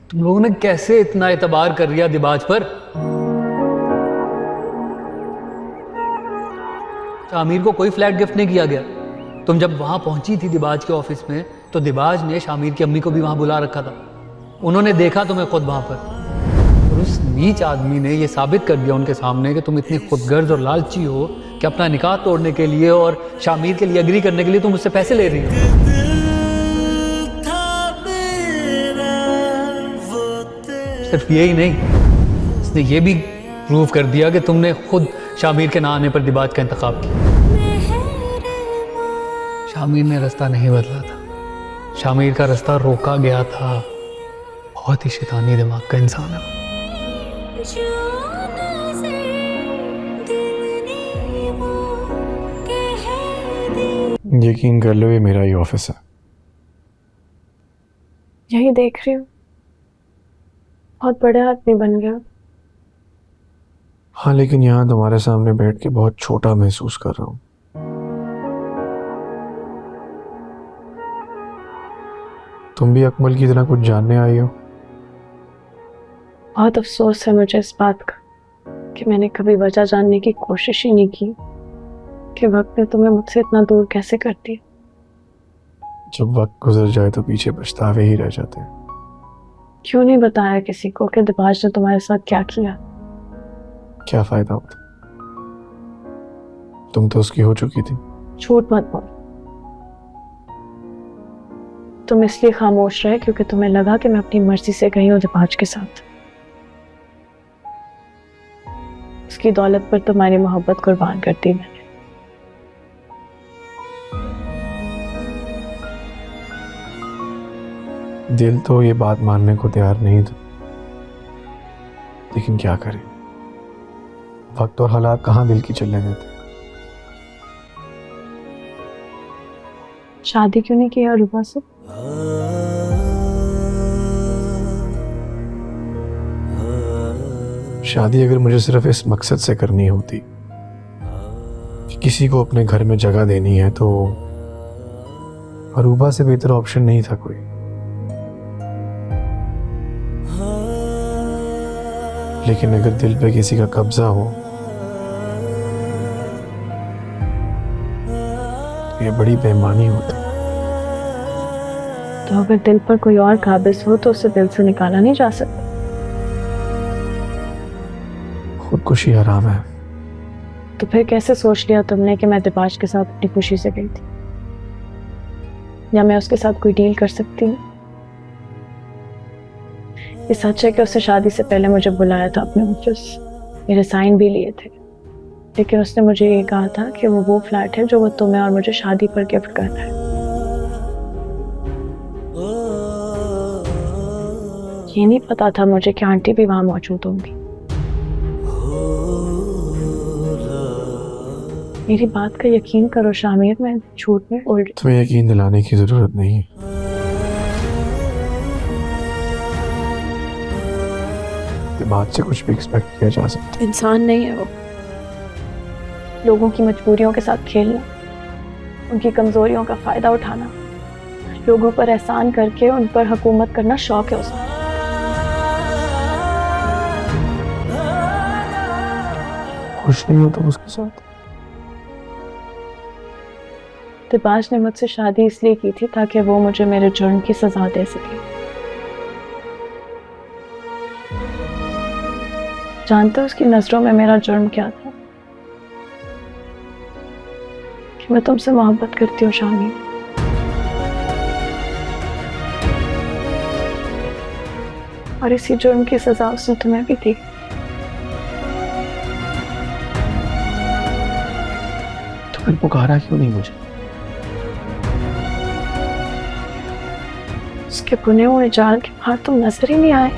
तुम लोगों ने कैसे इतना एतबार कर लिया दिबाज पर? शामिर को कोई फ्लैट गिफ्ट नहीं किया गया। तुम जब वहां पहुंची थी दिबाज के ऑफिस में तो दिबाज ने शामिर की अम्मी को भी वहां बुला रखा था। उन्होंने देखा तुम्हें खुद वहां पर, और उस नीच आदमी ने यह साबित कर दिया उनके सामने कि तुम इतनी खुदगर्ज और लालची हो कि अपना निकाह तोड़ने के लिए और शामिर के लिए एग्री करने के लिए तुम मुझसे पैसे ले रही हो। सिर्फ यही नहीं, इसने ये भी प्रूव कर दिया कि तुमने खुद शामिर के ना आने पर दिबाज का इंतखाब किया। शामिर ने रास्ता नहीं बदला था, शामिर का रास्ता रोका गया था। बहुत ही शैतानी दिमाग का इंसान है। यकीन कर लो ये मेरा ही ऑफिस है। यही देख रही हूँ, बहुत बड़े आदमी बन गया। हाँ, लेकिन यहाँ तुम्हारे सामने बैठ के बहुत छोटा महसूस कर रहा हूँ। तुम भी अकमल की तरह कुछ जानने आई हो? बहुत अफसोस है मुझे इस बात का कि मैंने कभी वजह जानने की कोशिश ही नहीं की कि वक्त ने तुम्हें मुझसे इतना दूर कैसे कर दिया। जब वक्त गुजर जाए तो पीछे पछतावे ही रह जाते हैं। क्यों नहीं बताया किसी को कि दिबाज ने तुम्हारे साथ क्या किया? क्या फायदा होता, तुम तो उसकी हो चुकी थी। झूठ मत बोल। तुम इसलिए खामोश रहे क्योंकि तुम्हें लगा कि मैं अपनी मर्जी से गई हूं दिबाज के साथ। उसकी दौलत पर तुम्हारी मोहब्बत कुर्बान कर दी मैंने। दिल तो ये बात मानने को तैयार नहीं था, लेकिन क्या करें, वक्त और हालात कहाँ दिल की चलने देते। शादी क्यों नहीं की अरूबा से? शादी अगर मुझे सिर्फ इस मकसद से करनी होती कि किसी को अपने घर में जगह देनी है, तो अरूबा से बेहतर ऑप्शन नहीं था कोई। लेकिन अगर दिल पे किसी का कब्जा हो तो ये बड़ी बेईमानी होती। तो अगर दिल पर कोई और काबिज हो तो उसे दिल से निकाला नहीं जा सकता। खुदकुशी हराम है। तो फिर कैसे सोच लिया तुमने कि मैं दिबाज के साथ अपनी खुशी से गई थी, या मैं उसके साथ कोई डील कर सकती हूँ? ये सच है कि उसने शादी से पहले मुझे बुलाया था अपने ऑफिस, मेरे साइन भी लिए थे, लेकिन उसने मुझे ये कहा था कि वो फ्लैट है जो वो तुम्हें और मुझे शादी पर गिफ्ट करना है। ये नहीं पता था मुझे कि आंटी भी वहां मौजूद होंगी। मेरी बात का यकीन करो शामिर, मैं झूठ में बोल रही। तुम्हें यकीन दिलाने की जरूरत नहीं है। बात से कुछ भी एक्सपेक्ट किया जा सकता। इंसान नहीं है वो। लोगों की मजबूरियों के साथ खेलना, उनकी कमजोरियों का फायदा उठाना, लोगों पर एहसान करके उन पर हुकूमत करना शौक है उसका। खुश नहीं हो तुम उसके साथ? दिबाज ने मुझसे शादी इसलिए की थी ताकि वो मुझे मेरे जुर्म की सजा दे सके। जानते हो उसकी नजरों में मेरा जुर्म क्या था? कि मैं तुमसे मोहब्बत करती हूँ शामिर। और इसी जुर्म की सजा उसने तुम्हें भी दी। तो फिर पुकारा क्यों नहीं मुझे? उसके बुने हुए जाल के बाहर तुम नजर ही नहीं आए।